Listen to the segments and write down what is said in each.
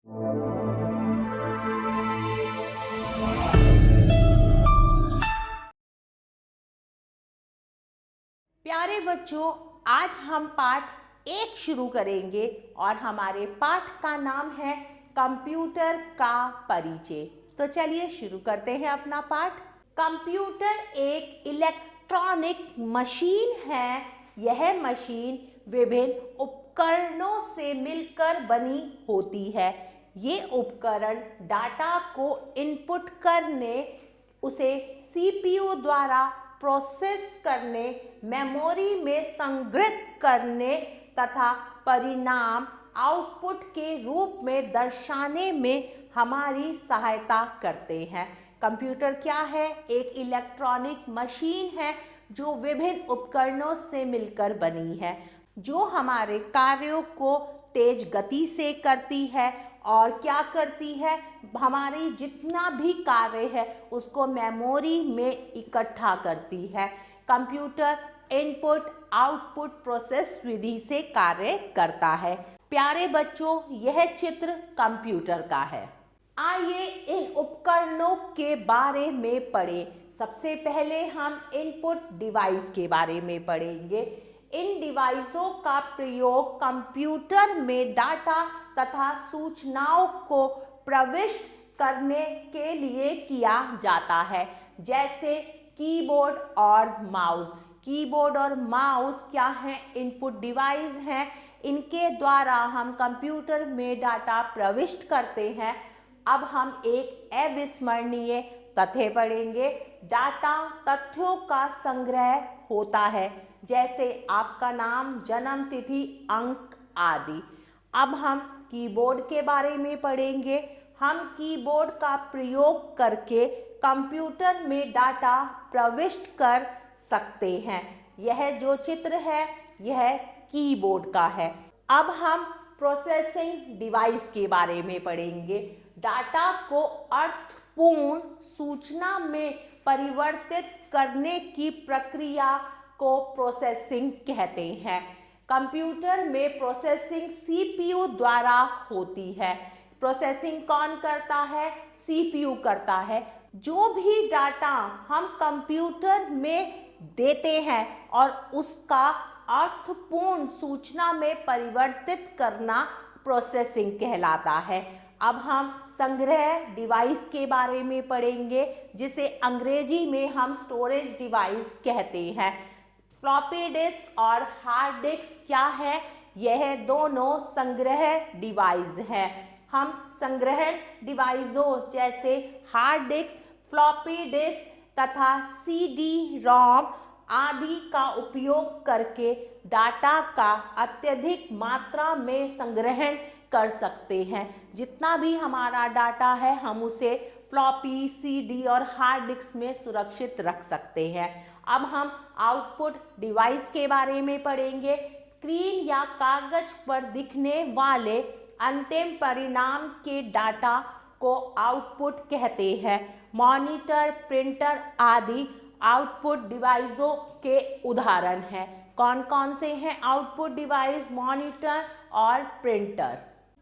प्यारे बच्चों, आज हम पाठ 1 शुरू करेंगे और हमारे पाठ का नाम है कंप्यूटर का परिचय। तो चलिए शुरू करते हैं अपना पाठ। कंप्यूटर एक इलेक्ट्रॉनिक मशीन है। यह मशीन विभिन्न उपकरणों से मिलकर बनी होती है। ये उपकरण डाटा को इनपुट करने, उसे सीपीयू द्वारा प्रोसेस करने, मेमोरी में संग्रहित करने तथा परिणाम आउटपुट के रूप में दर्शाने में हमारी सहायता करते हैं। कंप्यूटर क्या है? एक इलेक्ट्रॉनिक मशीन है जो विभिन्न उपकरणों से मिलकर बनी है, जो हमारे कार्यों को तेज गति से करती है और क्या करती है, हमारी जितना भी कार्य है उसको मेमोरी में इकट्ठा करती है। कंप्यूटर इनपुट आउटपुट प्रोसेस विधि से कार्य करता है। प्यारे बच्चों, यह चित्र कंप्यूटर का है। आइए इन उपकरणों के बारे में पढ़ें। सबसे पहले हम इनपुट डिवाइस के बारे में पढ़ेंगे। इन डिवाइसों का प्रयोग कंप्यूटर में डाटा तथा सूचनाओं को प्रविष्ट करने के लिए किया जाता है, जैसे कीबोर्ड और माउस। कीबोर्ड और माउस क्या हैं? इनपुट डिवाइस हैं। इनके द्वारा हम कंप्यूटर में डाटा प्रविष्ट करते हैं। अब हम एक अविस्मरणीय तथ्य पढ़ेंगे। डाटा तथ्यों का संग्रह होता है, जैसे आपका नाम, जन्म तिथि, अंक आदि। अब हम कीबोर्ड के बारे में पढ़ेंगे। हम कीबोर्ड का प्रयोग करके कंप्यूटर में डाटा प्रविष्ट कर सकते हैं। यह जो चित्र है यह कीबोर्ड का है। अब हम प्रोसेसिंग डिवाइस के बारे में पढ़ेंगे। डाटा को अर्थपूर्ण सूचना में परिवर्तित करने की प्रक्रिया को प्रोसेसिंग कहते हैं। कंप्यूटर में प्रोसेसिंग सीपीयू द्वारा होती है। प्रोसेसिंग कौन करता है? सीपीयू करता है। जो भी डाटा हम कंप्यूटर में देते हैं और उसका अर्थपूर्ण सूचना में परिवर्तित करना प्रोसेसिंग कहलाता है। अब हम संग्रह डिवाइस के बारे में पढ़ेंगे, जिसे अंग्रेजी में हम स्टोरेज डिवाइस कहते हैं। फ्लॉपी डिस्क और हार्ड डिस्क क्या है? यह दोनों संग्रह डिवाइस हैं। हम संग्रह डिवाइसों जैसे हार्ड डिस्क, फ्लॉपी डिस्क तथा सीडी रोम आदि का उपयोग करके डाटा का अत्यधिक मात्रा में संग्रहण कर सकते हैं। जितना भी हमारा डाटा है हम उसे फ्लॉपी, सीडी और हार्ड डिस्क में सुरक्षित रख सकते हैं। अब हम आउटपुट डिवाइस के बारे में पढ़ेंगे। स्क्रीन या कागज पर दिखने वाले अंतिम परिणाम के डाटा को आउटपुट कहते हैं। मॉनिटर, प्रिंटर आदि आउटपुट डिवाइसों के उदाहरण हैं। कौन कौन से हैं आउटपुट डिवाइस? मॉनिटर और प्रिंटर।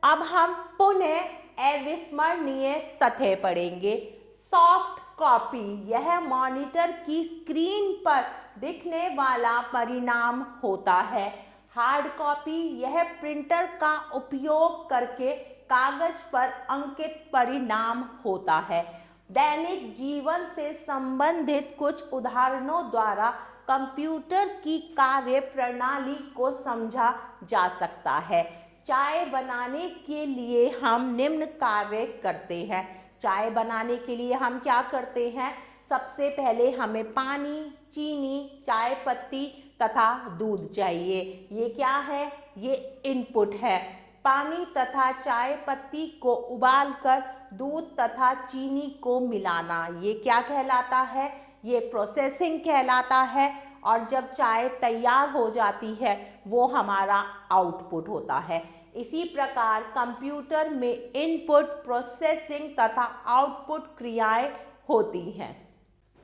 अब हम पुनः अविस्मरणीय तथ्य पढ़ेंगे। सॉफ्ट कॉपी, यह मॉनिटर की स्क्रीन पर दिखने वाला परिणाम होता है। हार्ड कॉपी, यह प्रिंटर का उपयोग करके कागज पर अंकित परिणाम होता है। दैनिक जीवन से संबंधित कुछ उदाहरणों द्वारा कंप्यूटर की कार्य प्रणाली को समझा जा सकता है। चाय बनाने के लिए हम निम्न कार्य करते हैं। चाय बनाने के लिए हम क्या करते हैं? सबसे पहले हमें पानी, चीनी, चाय पत्ती तथा दूध चाहिए। ये क्या है? ये इनपुट है। पानी तथा चाय पत्ती को उबालकर दूध तथा चीनी को मिलाना, ये क्या कहलाता है? ये प्रोसेसिंग कहलाता है। और जब चाय तैयार हो जाती है वो हमारा आउटपुट होता है। इसी प्रकार कंप्यूटर में इनपुट, प्रोसेसिंग तथा आउटपुट क्रियाएं होती हैं।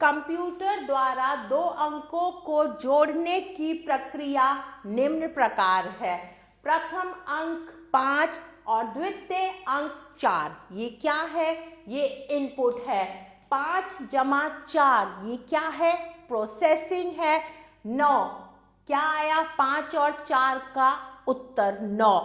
कंप्यूटर द्वारा 2 अंकों को जोड़ने की प्रक्रिया निम्न प्रकार है। प्रथम अंक 5 और द्वितीय अंक 4, ये क्या है? ये इनपुट है। 5 जमा 4, ये क्या है? प्रोसेसिंग है। 9, क्या आया? 5 और 4 का उत्तर 9,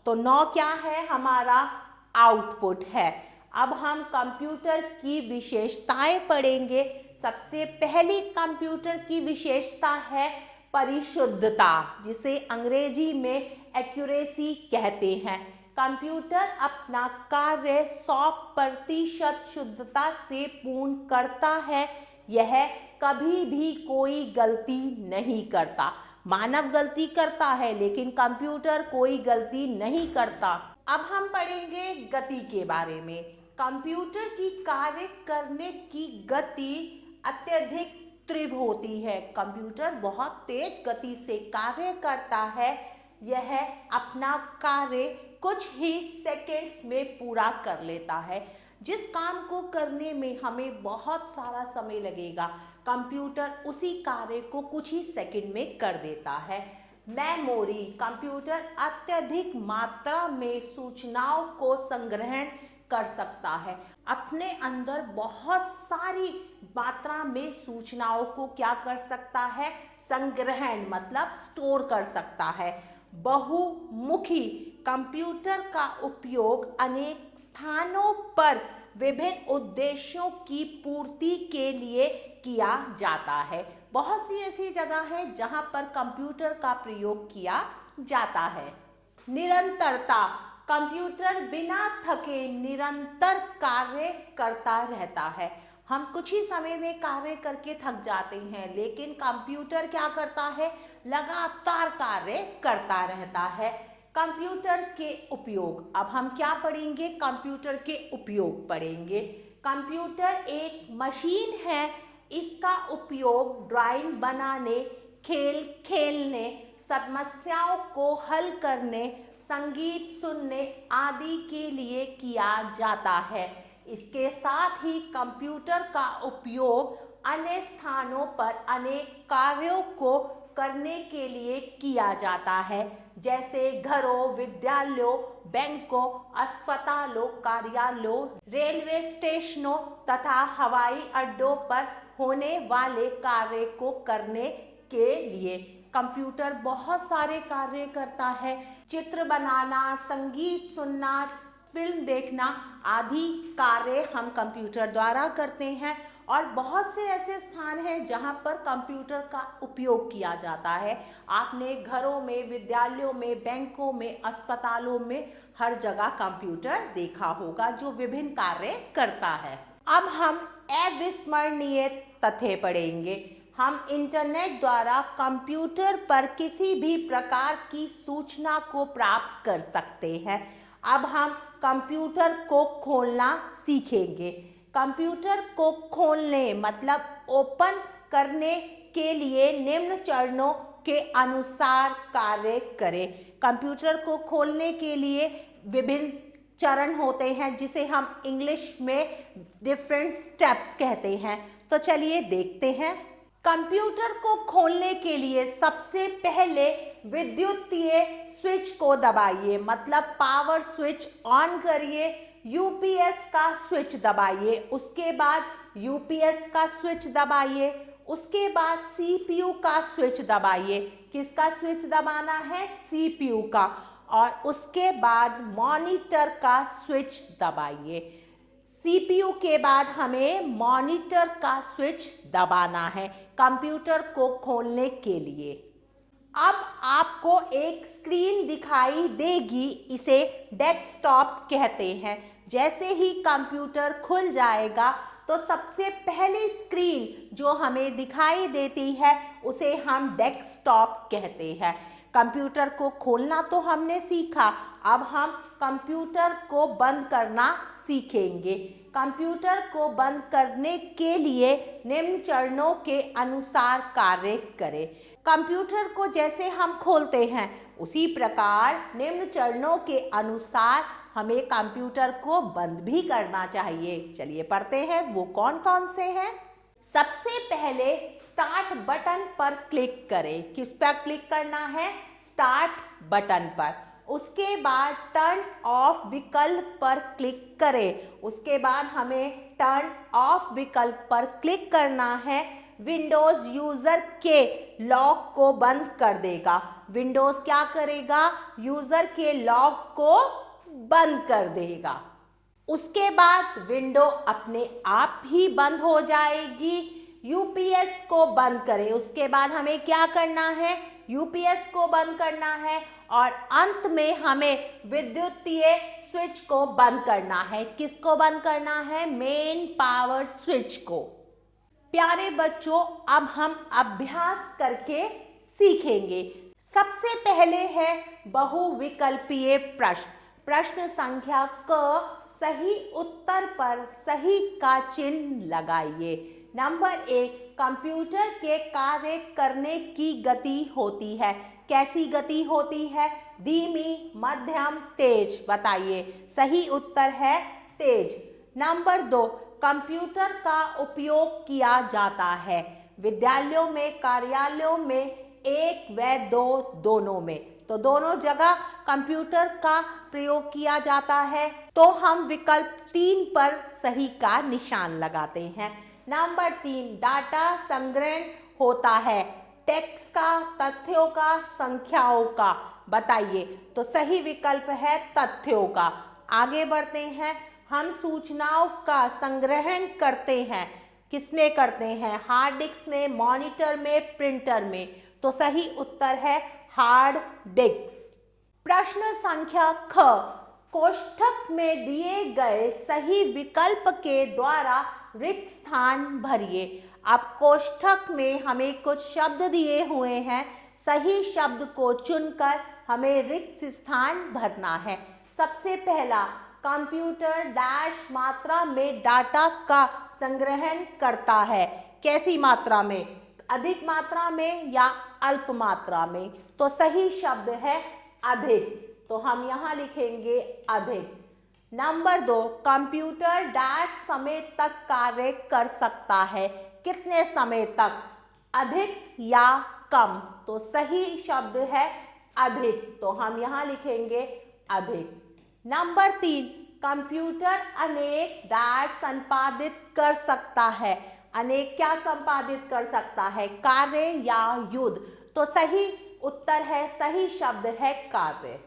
तो 9 क्या है? हमारा आउटपुट है। अब हम कंप्यूटर की विशेषताएं पढ़ेंगे। सबसे पहली कंप्यूटर की विशेषता है परिशुद्धता, जिसे अंग्रेजी में एक्यूरेसी कहते हैं। कंप्यूटर अपना कार्य 100% शुद्धता से पूर्ण करता है। यह कभी भी कोई गलती नहीं करता। मानव गलती करता है, लेकिन कंप्यूटर कोई गलती नहीं करता। अब हम पढ़ेंगे गति के बारे में। कंप्यूटर की कार्य करने की गति अत्यधिक तीव्र होती है। कंप्यूटर बहुत तेज गति से कार्य करता है। यह अपना कार्य कुछ ही सेकंड्स में पूरा कर लेता है। जिस काम को करने में हमें बहुत सारा समय लगेगा, कंप्यूटर उसी कार्य को कुछ ही सेकंड में कर देता है। मेमोरी, कंप्यूटर अत्यधिक मात्रा में सूचनाओं को संग्रहण कर सकता है। अपने अंदर बहुत सारी मात्रा में सूचनाओं को क्या कर सकता है? संग्रहण मतलब स्टोर कर सकता है। बहुमुखी, कंप्यूटर का उपयोग अनेक स्थानों पर विभिन्न उद्देश्यों की पूर्ति के लिए किया जाता है। बहुत सी ऐसी जगह है जहां पर कंप्यूटर का प्रयोग किया जाता है। निरंतरता, कंप्यूटर बिना थके निरंतर कार्य करता रहता है। हम कुछ ही समय में कार्य करके थक जाते हैं, लेकिन कंप्यूटर क्या करता है? लगातार कार्य करता रहता है। कंप्यूटर के उपयोग, अब हम क्या पढ़ेंगे? कंप्यूटर के उपयोग पढ़ेंगे। कंप्यूटर एक मशीन है। इसका उपयोग ड्राइंग बनाने, खेल खेलने, समस्याओं को हल करने, संगीत सुनने आदि के लिए किया जाता है। इसके साथ ही कंप्यूटर का उपयोग अन्य स्थानों पर अनेक कार्यों को करने के लिए किया जाता है, जैसे घरों, विद्यालयों, बैंकों, अस्पतालों, कार्यालयों, रेलवे स्टेशनों तथा हवाई अड्डों पर होने वाले कार्य को करने के लिए। कंप्यूटर बहुत सारे कार्य करता है। चित्र बनाना, संगीत सुनना, फिल्म देखना आदि कार्य हम कंप्यूटर द्वारा करते हैं। और बहुत से ऐसे स्थान हैं जहां पर कंप्यूटर का उपयोग किया जाता है। आपने घरों में, विद्यालयों में, बैंकों में, अस्पतालों में हर जगह कंप्यूटर देखा होगा जो विभिन्न कार्य करता है। अब हम अविस्मरणीय तथ्य पढ़ेंगे। हम इंटरनेट द्वारा कंप्यूटर पर किसी भी प्रकार की सूचना को प्राप्त कर सकते हैं। अब हम कंप्यूटर को खोलना सीखेंगे। कंप्यूटर को खोलने मतलब ओपन करने के लिए निम्न चरणों के अनुसार कार्य करें। कंप्यूटर को खोलने के लिए विभिन्न चरण होते हैं, जिसे हम इंग्लिश में डिफरेंट स्टेप्स कहते हैं। तो चलिए देखते हैं। कंप्यूटर को खोलने के लिए सबसे पहले विद्युतीय स्विच को दबाइए, मतलब पावर स्विच ऑन करिए। यूपीएस का स्विच दबाइए, उसके बाद यूपीएस का स्विच दबाइए, उसके बाद सीपीयू का स्विच दबाइए। किसका स्विच दबाना है? सीपीयू का। और उसके बाद मॉनिटर का स्विच दबाइए। सीपीयू के बाद हमें मॉनिटर का स्विच दबाना है कंप्यूटर को खोलने के लिए। अब आपको एक स्क्रीन दिखाई देगी, इसे डेस्कटॉप कहते हैं। जैसे ही कंप्यूटर खुल जाएगा तो सबसे पहली स्क्रीन जो हमें दिखाई देती है उसे हम डेस्कटॉप कहते हैं। कंप्यूटर को खोलना तो हमने सीखा, अब हम कंप्यूटर को बंद करना सीखेंगे। कंप्यूटर को बंद करने के लिए निम्न चरणों के अनुसार कार्य करें। कंप्यूटर को जैसे हम खोलते हैं उसी प्रकार निम्न चरणों के अनुसार हमें कंप्यूटर को बंद भी करना चाहिए। चलिए पढ़ते हैं, वो कौन कौन से हैं। सबसे पहले स्टार्ट बटन पर क्लिक करें। किस पर क्लिक करना है? स्टार्ट बटन पर। उसके बाद टर्न ऑफ विकल्प पर क्लिक करें। उसके बाद हमें टर्न ऑफ विकल्प पर क्लिक करना है। विंडोज यूजर के लॉक को बंद कर देगा। विंडोज क्या करेगा? यूजर के लॉक को बंद कर देगा। उसके बाद विंडो अपने आप ही बंद हो जाएगी। यूपीएस को बंद करें। उसके बाद हमें क्या करना है? यूपीएस को बंद करना है और अंत में हमें विद्युतीय स्विच को बंद करना है। किसको बंद करना है? मेन पावर स्विच को। प्यारे बच्चों, अब हम अभ्यास करके सीखेंगे। सबसे पहले है बहुविकल्पीय प्रश्न। प्रश्न संख्या क, सही उत्तर पर सही का चिन्ह लगाइए। नंबर 1, कंप्यूटर के कार्य करने की गति होती है। कैसी गति होती है? धीमी, मध्यम, तेज। बताइए। सही उत्तर है तेज। नंबर 2, कंप्यूटर का उपयोग किया जाता है। विद्यालयों में, कार्यालयों में, 1 व 2 दोनों में। तो दोनों जगह कंप्यूटर का प्रयोग किया जाता है। तो हम विकल्प 3 पर सही का निशान लगाते हैं। नंबर 3, डाटा संग्रहण होता है। टेक्स्ट का, तथ्यों का, संख्याओं का। बताइए। तो सही विकल्प है तथ्यों का। आगे बढ़ते हैं। हम सूचनाओं का संग्रहण करते हैं। किसमें करते हैं? हार्ड डिस्क में, मॉनिटर में, प्रिंटर में। तो सही उत्तर है हार्ड डिस्क। प्रश्न संख्या ख, कोष्ठक में दिए गए सही विकल्प के द्वारा रिक्त स्थान भरिए। अब कोष्ठक में हमें कुछ शब्द दिए हुए हैं। सही शब्द को चुनकर हमें रिक्त स्थान भरना है। सबसे पहला, कंप्यूटर डैश मात्रा में डाटा का संग्रहण करता है। कैसी मात्रा में? अधिक मात्रा में या अल्प मात्रा में? तो सही शब्द है अधिक। तो हम यहाँ लिखेंगे अधिक। नंबर 2, कंप्यूटर डैश समय तक कार्य कर सकता है। कितने समय तक? अधिक या कम? तो सही शब्द है अधिक। तो हम यहाँ लिखेंगे अधिक। नंबर 3, कंप्यूटर अनेक डैश संपादित कर सकता है। अनेक क्या संपादित कर सकता है? कार्य या युद्ध? तो सही उत्तर है, सही शब्द है कार्य।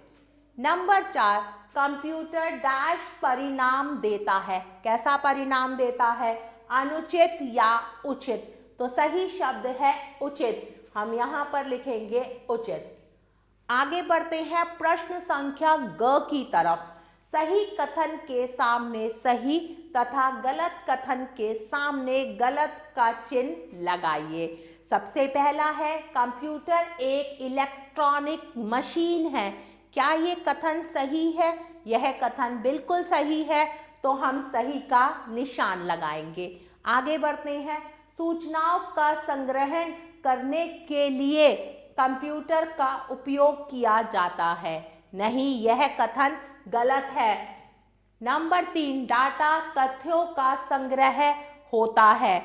नंबर 4, कंप्यूटर डैश परिणाम देता है। कैसा परिणाम देता है? अनुचित या उचित? तो सही शब्द है उचित। हम यहाँ पर लिखेंगे उचित। आगे बढ़ते हैं प्रश्न संख्या ग की तरफ। सही कथन के सामने सही तथा गलत कथन के सामने गलत का चिन्ह लगाइए। सबसे पहला है, कंप्यूटर एक इलेक्ट्रॉनिक मशीन है। क्या ये कथन सही है? यह कथन बिल्कुल सही है। तो हम सही का निशान लगाएंगे। आगे बढ़ते हैं। सूचनाओं का संग्रहण करने के लिए कंप्यूटर का उपयोग किया जाता है। नहीं, यह कथन गलत है। नंबर 3, डाटा तथ्यों का संग्रह होता है।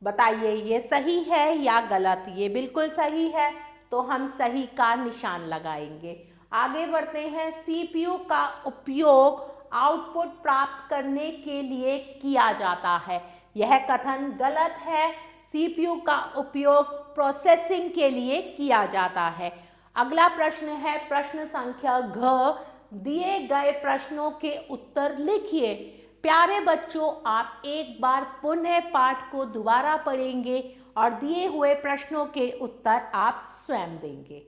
बताइए, ये सही है या गलत? ये बिल्कुल सही है। तो हम सही का निशान लगाएंगे। आगे बढ़ते हैं। सीपीयू का उपयोग आउटपुट प्राप्त करने के लिए किया जाता है। यह कथन गलत है। सीपीयू का उपयोग प्रोसेसिंग के लिए किया जाता है। अगला प्रश्न है प्रश्न संख्या घ। दिए गए प्रश्नों के उत्तर लिखिए। प्यारे बच्चों, आप एक बार पुनः पाठ को दोबारा पढ़ेंगे और दिए हुए प्रश्नों के उत्तर आप स्वयं देंगे।